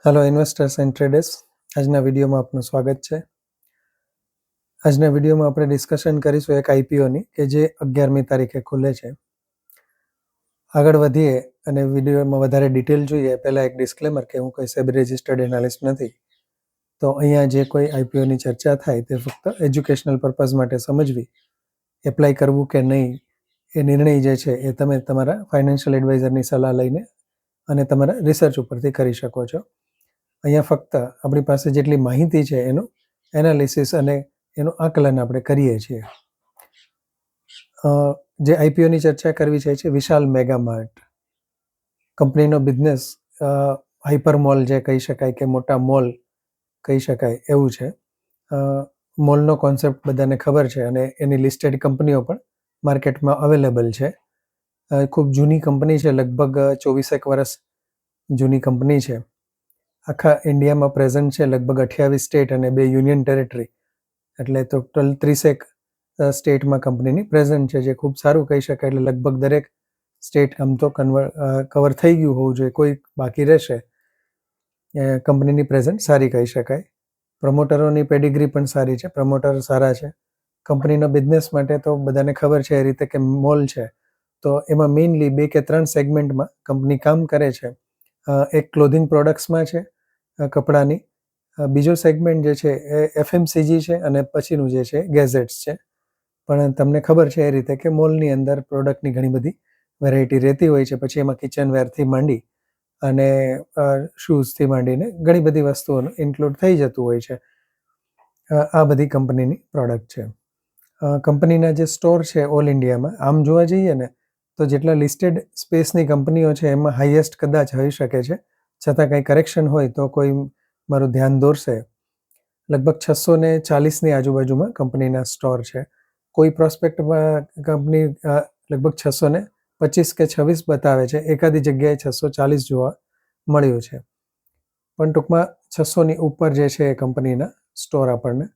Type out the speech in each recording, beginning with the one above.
Hello investors and traders, આજના વિડીયોમાં આપનું સ્વાગત છે. આજના વિડીયોમાં આપણે ડિસ્કશન કરીશું એક આઈપીઓની કે જે 11મી તારીખે ખુલે છે. આગળ વધીએ અને વિડીયોમાં વધારે ડિટેલ જોઈએ પહેલાં એક ડિસ્ક્લેમર કે હું કોઈ સેબી રજિસ્ટર્ડ એનાલિસ્ટ નથી. તો અહીંયા જે કોઈ આઈપીઓની ચર્ચા થાય તે ફક્ત એજ્યુકેશનલ પર્પઝ માટે સમજવી, એપ્લાય કરવું કે નહીં એ નિર્ણય જે છે એ તમે તમારા ફાઇનાન્શિયલ એડવાઇઝરની સલાહ લઈને અને તમારા રિસર્ચ ઉપરથી કરી શકો છો. અહીંયા ફક્ત આપણી પાસે જેટલી માહિતી છે એનું એનાલિસિસ અને એનું આકલન આપણે કરીએ છીએ. જે આઈપીઓની ચર્ચા કરવી છે વિશાલ મેગા માર્ટ કંપનીનો બિઝનેસ. હાઈપર મોલ જે કહી શકાય કે મોટા મોલ કહી શકાય એવું છે. મોલનો કોન્સેપ્ટ બધાને ખબર છે અને એની લિસ્ટેડ કંપનીઓ પણ માર્કેટમાં અવેલેબલ છે. ખૂબ જૂની કંપની છે, લગભગ 24 વર્ષ જૂની કંપની છે. આખા ઇન્ડિયામાં પ્રેઝન્ટ છે, લગભગ 28 સ્ટેટ અને 2 યુનિયન ટેરેટરી, એટલે ટોટલ 30 સ્ટેટમાં કંપનીની પ્રેઝન્ટ છે, જે ખૂબ સારું કહી શકાય. એટલે લગભગ દરેક સ્ટેટ આમ તો કવર થઈ ગયું હોવું જોઈએ, કોઈ બાકી રહેશે. કંપનીની પ્રેઝન્ટ સારી કહી શકાય. પ્રમોટરોની પેડિગ્રી પણ સારી છે, પ્રમોટર સારા છે. કંપનીનો બિઝનેસ માટે તો બધાને ખબર છે એ રીતે કે મોલ છે, તો એમાં મેઇનલી 2 કે 3 સેગમેન્ટમાં કંપની કામ કરે છે. એક ક્લોધિંગ પ્રોડક્ટ્સમાં છે, કપડાની. બીજો સેગમેન્ટ જે છે એ એફએમસીજી છે અને પછીનું જે છે ગેઝેટ્સ છે. પણ તમને ખબર છે એ રીતે કે મોલની અંદર પ્રોડક્ટની ઘણી બધી વેરાયટી રહેતી હોય છે. પછી એમાં કિચનવેરથી માંડી અને શૂઝથી માંડીને ઘણી બધી વસ્તુઓનું ઇન્ક્લુડ થઈ જતું હોય છે. આ બધી કંપનીની પ્રોડક્ટ છે. કંપનીના જે સ્ટોર છે ઓલ ઇન્ડિયામાં આમ જોવા જઈએ ને તો જેટલા લિસ્ટેડ સ્પેસની કંપનીઓ છે એમાં હાઈએસ્ટ કદાચ હોઈ શકે છે. છતાં કંઈ કરેક્શન હોય તો કોઈ મારું ધ્યાન દોરશે. લગભગ 640ની આજુબાજુમાં કંપનીના સ્ટોર છે. કોઈ પ્રોસ્પેક્ટમાં કંપની લગભગ 625 કે 26 બતાવે છે, એકાદી જગ્યાએ 640 જોવા મળ્યું છે. પણ ટૂંકમાં 600ની ઉપર જે છે એ કંપનીના સ્ટોર આપણને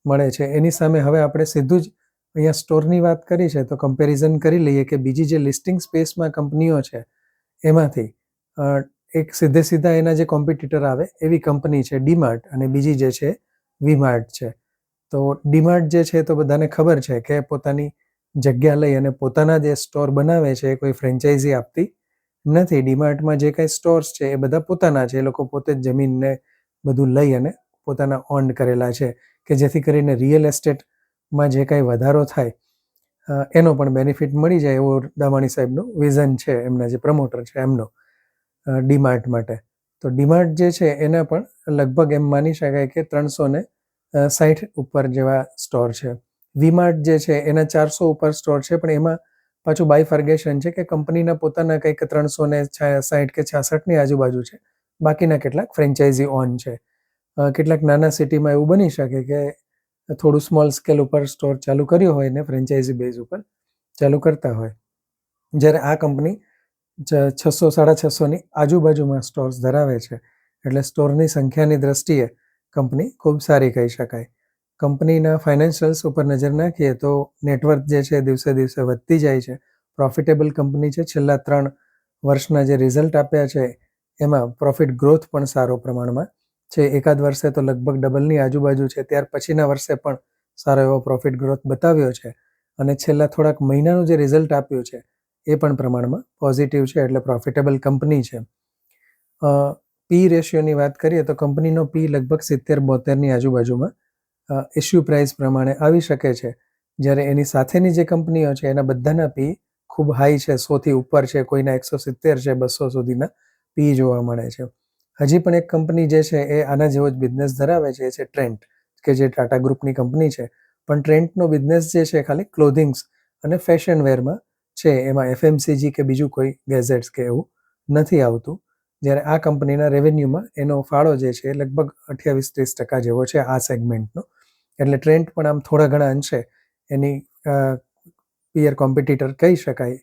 મળે છે. એની સામે હવે આપણે સીધું જ અહીંયા સ્ટોરની વાત કરી છે તો કમ્પેરિઝન કરી લઈએ કે બીજી જે લિસ્ટિંગ સ્પેસમાં કંપનીઓ છે એમાંથી એક સીધા એના જે કોમ્પિટિટર આવે એવી કંપની છે ડીમાર્ટ, અને બીજી જે છે વીમાર્ટ છે. તો ડીમાર્ટ જે છે તો બધાને ખબર છે કે પોતાની જગ્યા લઈ અને પોતાના જે સ્ટોર બનાવે છે એ કોઈ ફ્રેન્ચાઇઝી આપતી નથી. ડીમાર્ટમાં જે કાંઈ સ્ટોર્સ છે એ બધા પોતાના છે. એ લોકો પોતે જ જમીનને બધું લઈ અને પોતાના ઓન કરેલા છે કે જેથી કરીને રિયલ એસ્ટેટમાં જે કાંઈ વધારો થાય એનો પણ બેનિફિટ મળી જાય, એવો દામાણી સાહેબનું વિઝન છે, એમના જે પ્રમોટર છે એમનો ડીમાર્ટ માટે. તો ડીમાર્ટ જે છે એના પણ લગભગ એમ માની શકાય કે 360 ઉપર જેવા સ્ટોર છે. વીમાર્ટ જે છે એના 400 ઉપર સ્ટોર છે, પણ એમાં પાછું બાયફર્ગેશન છે કે કંપનીના પોતાના કંઈક 360 કે 66ની આજુબાજુ છે, બાકીના કેટલાક ફ્રેન્ચાઇઝી ઓન છે. કેટલાક નાના સિટીમાં એવું બની શકે કે થોડું સ્મોલ સ્કેલ ઉપર સ્ટોર ચાલુ કર્યો હોય ને ફ્રેન્ચાઇઝી બેઝ ઉપર ચાલુ કરતા હોય. જ્યારે આ કંપની 600-650ની આજુબાજુમાં સ્ટોર્સ ધરાવે છે. એટલે સ્ટોરની સંખ્યાની દ્રષ્ટિએ કંપની ખૂબ સારી કહી શકાય. કંપનીના ફાઇનાન્શિયલ્સ ઉપર નજર નાખીએ તો નેટવર્થ જે છે દિવસે દિવસે વધતી જાય છે. પ્રોફિટેબલ કંપની છે. છેલ્લા 3 વર્ષના જે રિઝલ્ટ આપ્યા છે એમાં પ્રોફિટ ગ્રોથ પણ સારો પ્રમાણમાં છે. એકાદ વર્ષે તો લગભગ ડબલની આજુબાજુ છે. ત્યાર પછીના વર્ષે પણ સારો એવો પ્રોફિટ ગ્રોથ બતાવ્યો છે. અને છેલ્લા થોડાક મહિનાનું જે રિઝલ્ટ આપ્યું છે એ પણ પ્રમાણમાં પોઝિટિવ છે, એટલે પ્રોફિટેબલ કંપની છે. પી રેશિયોની વાત કરીએ તો કંપનીનો પી લગભગ 70-72ની આજુબાજુમાં ઇસ્યુ પ્રાઇસ પ્રમાણે આવી શકે છે. જ્યારે એની સાથેની જે કંપનીઓ છે એના બધાના પી ખૂબ હાઈ છે, 100થી ઉપર છે, કોઈના 170 છે, 200 સુધીના પી જોવા મળે છે. હજી પણ એક કંપની જે છે એ આના જેવો જ બિઝનેસ ધરાવે છે, એ છે ટ્રેન્ટ, કે જે ટાટા ગ્રુપની કંપની છે. પણ ટ્રેન્ટનો બિઝનેસ જે છે ખાલી ક્લોધિંગ્સ અને ફેશન વેરમાં છે, એમાં એફએમસીજી કે બીજું કોઈ ગેઝેટ્સ કે એવું નથી આવતું. જ્યારે આ કંપનીના રેવન્યુમાં એનો ફાળો જે છે એ લગભગ 28-30% જેવો છે આ સેગમેન્ટનો. એટલે ટ્રેન્ટ પણ આમ થોડા ઘણા અંશે એની પિયર કોમ્પિટિટર કહી શકાય.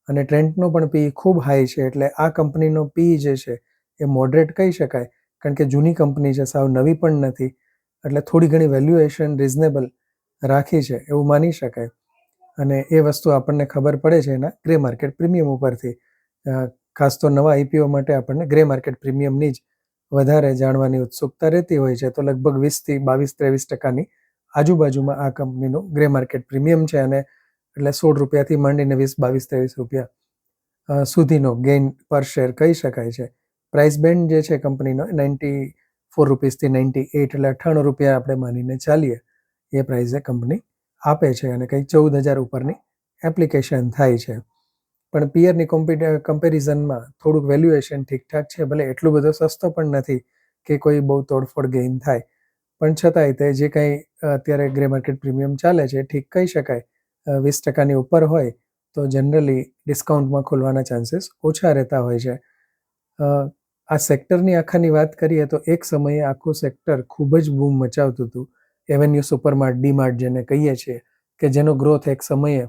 અને ટ્રેન્ટનો પણ પી ખૂબ હાઈ છે, એટલે આ કંપનીનો પી જે છે એ મોડરેટ કહી શકાય, કારણ કે જૂની કંપની છે, સાવ નવી પણ નથી. એટલે થોડી ઘણી વેલ્યુએશન રિઝનેબલ રાખી છે એવું માની શકાય. અને એ વસ્તુ આપણને ખબર પડે છે એના ગ્રે માર્કેટ પ્રીમિયમ ઉપરથી. ખાસ તો નવા આઈપીઓ માટે આપણને ગ્રે માર્કેટ પ્રીમિયમની જ વધારે જાણવાની ઉત્સુકતા રહેતી હોય છે, તો લગભગ 20થી 22-23% આજુબાજુમાં આ કંપનીનું ગ્રે માર્કેટ પ્રીમિયમ છે અને એટલે ₹16 થી માંડીને 20, 22, ₹23 સુધીનો ગેઇન પર શેર કહી શકાય છે. પ્રાઇસ બેન્ડ જે છે કંપનીનો ₹94 થી 98 એટલે ₹98 આપણે માનીને ચાલીએ એ પ્રાઇસે કંપની આપે છે અને કંઈક 14,000 ઉપરની એપ્લિકેશન થાય છે. પણ પિયરની કમ્પેરિઝનમાં થોડુંક વેલ્યુએશન ઠીકઠાક છે, ભલે એટલો બધો સસ્તો પણ નથી કે કોઈ બહુ તોડફોડ ગેઇન થાય, પણ છતાંય તે જે કંઈ અત્યારે ગ્રે માર્કેટ પ્રીમિયમ ચાલે છે ઠીક કહી શકાય. 20%ની ઉપર હોય તો જનરલી ડિસ્કાઉન્ટમાં ખોલવાના ચાન્સીસ ઓછા રહેતા હોય છે. આ સેક્ટરની આખાની વાત કરીએ તો એક સમયે આખું સેક્ટર ખૂબ જ બૂમ મચાવતું હતું. એવન્યુ સુપરમાર્ટ, ડી-માર્ટ જેને કહીએ છીએ, કે જેનો ગ્રોથ એક સમયે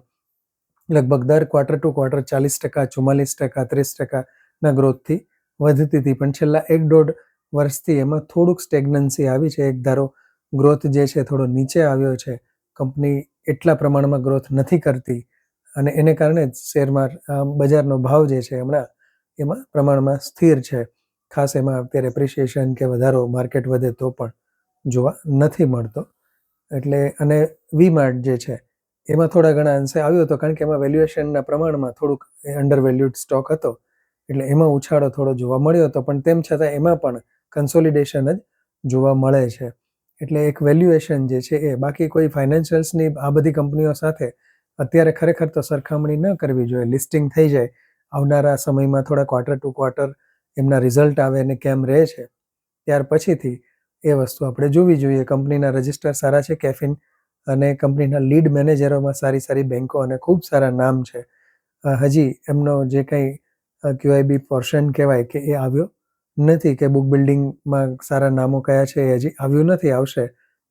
લગભગ દર ક્વાર્ટર ટુ ક્વાર્ટર 40%, 44%, 30%ના ગ્રોથથી વધતી હતી. પણ છેલ્લા 1-1.5 વર્ષથી એમાં થોડુંક સ્ટેગ્નન્સી આવી છે. એક ધારો ગ્રોથ જે છે થોડો નીચે આવ્યો છે. કંપની એટલા પ્રમાણમાં ગ્રોથ નથી કરતી અને એને કારણે જ બજારનો ભાવ જે છે હમણાં એમાં પ્રમાણમાં સ્થિર છે. ખાસ એમાં અત્યારે એપ્રિસિએશન કે વધારો માર્કેટ વધે તો પણ જોવા નથી મળતો. એટલે અને વી-માર્ટ જે છે એમાં થોડા ઘણા અંશે આવ્યો હતો, કારણ કે એમાં વેલ્યુએશનના પ્રમાણમાં થોડુંક અંડર વેલ્યુડ સ્ટોક હતો, એટલે એમાં ઉછાળો થોડો જોવા મળ્યો હતો. પણ તેમ છતાં એમાં પણ કન્સોલિડેશન જ જોવા મળે છે. એટલે એક વેલ્યુએશન જે છે એ બાકી કોઈ ફાઇનાન્શિયલ્સની આ બધી કંપનીઓ સાથે અત્યારે ખરેખર તો સરખામણી ન કરવી જોઈએ. લિસ્ટિંગ થઈ જાય, આવનારા સમયમાં થોડા ક્વાર્ટર ટુ ક્વાર્ટર એમના રિઝલ્ટ આવે અને કેમ રહે છે, ત્યાર પછીથી એ વસ્તુ આપણે જોવી જોઈએ. કંપનીના રજિસ્ટર સારા છે કેફિન, અને કંપનીના લીડ મેનેજરોમાં સારી બેન્કો અને ખૂબ સારા નામ છે. હજી એમનો જે કંઈ QIB પોર્શન કહેવાય કે એ આવ્યો નથી, કે બુક બિલ્ડિંગમાં સારા નામો કયા છે એ હજી આવ્યું નથી, આવશે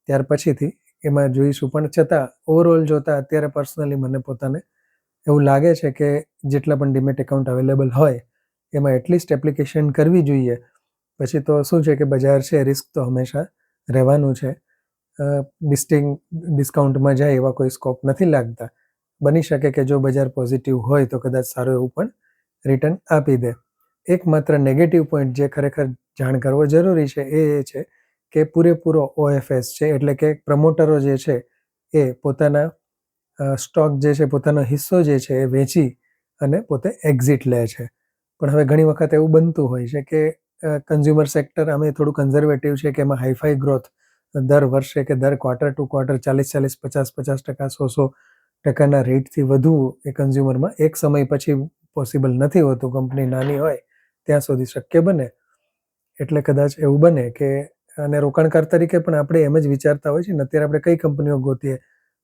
ત્યાર પછીથી એમાં જોઈશું. પણ છતાં ઓવરઓલ જોતાં અત્યારે પર્સનલી મને પોતાને એવું લાગે છે કે જેટલા પણ ડીમેટ એકાઉન્ટ અવેલેબલ હોય એમાં એટલીસ્ટ એપ્લિકેશન કરવી જોઈએ. પછી તો શું છે કે બજાર છે, રિસ્ક તો હંમેશા રહેવાનું છે. ડિસ્કાઉન્ટમાં જાય એવા કોઈ સ્કોપ નથી લાગતા. બની શકે કે જો બજાર પોઝિટિવ હોય તો કદાચ સારું એવું પણ રિટર્ન આપી દે. એકમાત્ર નેગેટિવ પોઈન્ટ જે ખરેખર જાણ કરવો જરૂરી છે એ છે કે પૂરેપૂરો OFS છે, એટલે કે પ્રમોટરો જે છે એ પોતાના સ્ટોક જે છે, પોતાનો હિસ્સો જે છે એ વેચી અને પોતે એક્ઝિટ લે છે. પણ હવે ઘણી વખત એવું બનતું હોય છે કે કન્ઝ્યુમર સેક્ટર આમે થોડું કન્ઝર્વેટિવ છે, કે એમાં હાઈફાઈ ગ્રોથ દર વર્ષે કે દર ક્વાર્ટર ટુ ક્વાર્ટર 40-40%, 50-50%, 100-100%ના રેટથી વધુ એ કન્ઝ્યુમરમાં એક સમય પછી પોસિબલ નથી હોતું. કંપની નાની હોય ત્યાં સુધી શક્ય બને. એટલે કદાચ એવું બને કે, અને રોકાણકાર તરીકે પણ આપણે એમ જ વિચારતા હોય છે ને, અત્યારે આપણે કઈ કંપનીઓ ગોતીએ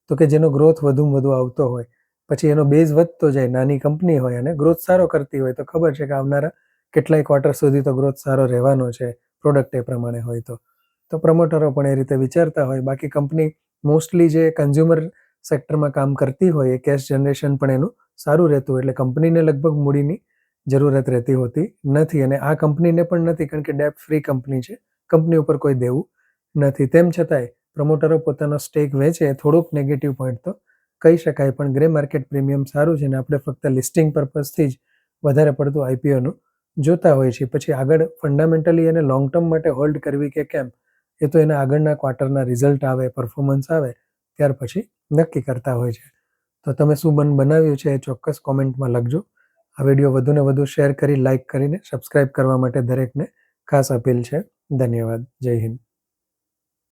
તો કે જેનો ગ્રોથ વધુમાં વધુ આવતો હોય, પછી એનો બેઝ વધતો જાય. નાની કંપની હોય અને ગ્રોથ સારો કરતી હોય તો ખબર છે કે આવનારા કેટલાય ક્વાર્ટર સુધી તો ગ્રોથ સારો રહેવાનો છે, પ્રોડક્ટ એ પ્રમાણે હોય તો પ્રમોટરો પણ એ રીતે વિચારતા હોય. બાકી કંપની મોસ્ટલી જે કન્ઝ્યુમર સેક્ટરમાં કામ કરતી હોય એ કેશ જનરેશન પણ એનું સારું રહેતું હોય, એટલે કંપનીને લગભગ મૂડીની જરૂરત રહેતી હોતી નથી. અને આ કંપનીને પણ નથી, કારણ કે ડેપ્ટ ફ્રી કંપની છે, કંપની ઉપર કોઈ દેવું નથી. તેમ છતાંય પ્રમોટરો પોતાનો સ્ટેક વેચે, થોડુંક નેગેટિવ પોઈન્ટ તો કહી શકાય. પણ ગ્રે માર્કેટ પ્રીમિયમ સારું છે, ને આપણે ફક્ત લિસ્ટિંગ પર્પઝથી જ વધારે પડતું IPOનું જોતા હોય છે. પછી આગળ ફંડામેન્ટલી એને લોંગ ટર્મ માટે હોલ્ડ કરવી કે કેમ, એ તો એના આગળના ક્વાર્ટરના રિઝલ્ટ આવે, પરફોર્મન્સ આવે ત્યાર પછી નક્કી કરતા હોય છે. તો તમે શું બનાવ્યું છે એ ચોક્કસ કોમેન્ટમાં લખજો. આ વિડીયો વધુને વધુ શેર કરી, લાઇક કરીને સબસ્ક્રાઇબ કરવા માટે દરેકને ખાસ અપીલ છે. ધન્યવાદ. જય હિન્દ.